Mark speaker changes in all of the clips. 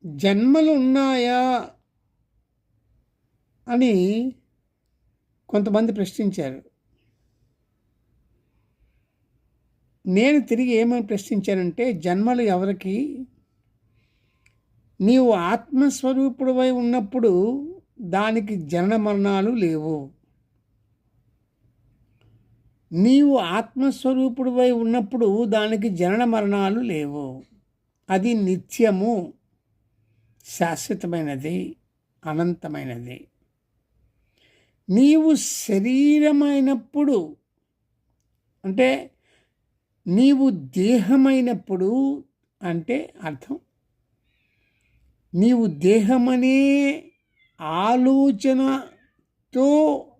Speaker 1: జన్మలు ఉన్నాయా అని కొంతమంది ప్రశ్నించారు. నేను తిరిగి ఏమని ప్రశ్నించానంటే, జన్మలు ఎవరికి? నీవు ఆత్మస్వరూపుడివై ఉన్నప్పుడు దానికి జనన మరణాలు లేవు. నీవు ఆత్మస్వరూపుడివై ఉన్నప్పుడు దానికి జనన మరణాలు లేవు. అది నిత్యము, శాశ్వతమైనది, అనంతమైనది. నీవు శరీరమైనప్పుడు, అంటే నీవు దేహమైనప్పుడు, అంటే అర్థం నీవు దేహమనే ఆలోచనతో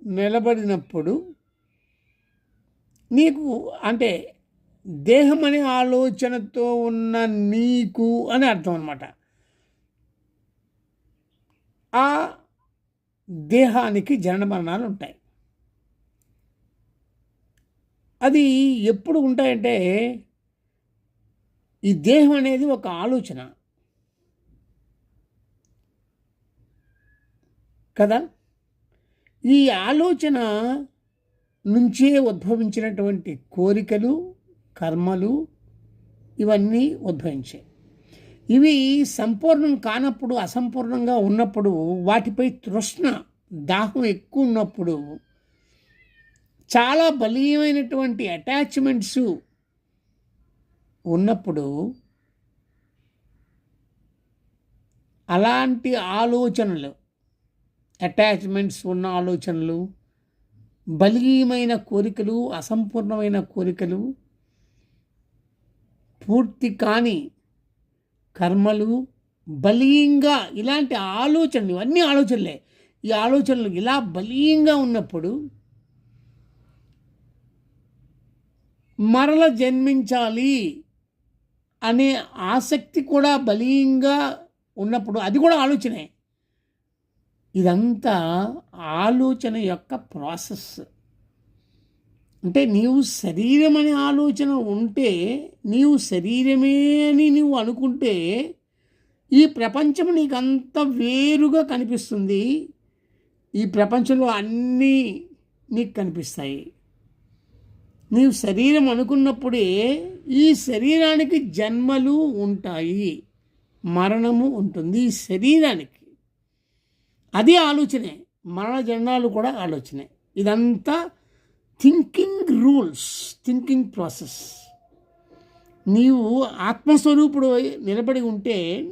Speaker 1: నిలబడినప్పుడు నీకు, అంటే దేహం అనే ఆలోచనతో ఉన్న నీకు అని అర్థం అన్నమాట. ఆ దేహానికి జనన మరణాలు ఉంటాయి. అది ఎప్పుడు ఉంటాయంటే, ఈ దేహం అనేది ఒక ఆలోచన కదా. ఈ ఆలోచన నుంచే ఉద్భవించినటువంటి కోరికలు, కర్మలు ఇవన్నీ ఉద్భవించాయి. ఇవి సంపూర్ణం కానప్పుడు, అసంపూర్ణంగా ఉన్నప్పుడు, వాటిపై తృష్ణ, దాహం ఎక్కువ ఉన్నప్పుడు, చాలా బలీయమైనటువంటి అటాచ్మెంట్స్ ఉన్నప్పుడు, అలాంటి ఆలోచనలు, అటాచ్మెంట్స్ ఉన్న ఆలోచనలు, బలీయమైన కోరికలు, అసంపూర్ణమైన కోరికలు, పూర్తి కాని కర్మలు, బలీయంగా ఇలాంటి ఆలోచనలు, ఇవన్నీ ఆలోచనలే. ఈ ఆలోచనలు ఇలా బలీయంగా ఉన్నప్పుడు మరల జన్మించాలి అనే ఆసక్తి కూడా బలీయంగా ఉన్నప్పుడు, అది కూడా ఆలోచనే. ఇదంతా ఆలోచన యొక్క ప్రాసెస్. అంటే నీవు శరీరం అనే ఆలోచన ఉంటే, నీవు శరీరమే అని నీవు అనుకుంటే, ఈ ప్రపంచం నీకంత వేరుగా కనిపిస్తుంది. ఈ ప్రపంచంలో అన్నీ నీకు కనిపిస్తాయి. నీవు శరీరం అనుకున్నప్పుడే ఈ శరీరానికి జన్మలు ఉంటాయి, మరణము ఉంటుంది ఈ శరీరానికి. అది ఆలోచనే. మరణ జన్మాలు కూడా ఆలోచనే. ఇదంతా థింకింగ్ రూల్స్, థింకింగ్ ప్రాసెస్. నీవు ఆత్మస్వరూపుడు నిలబడి ఉంటే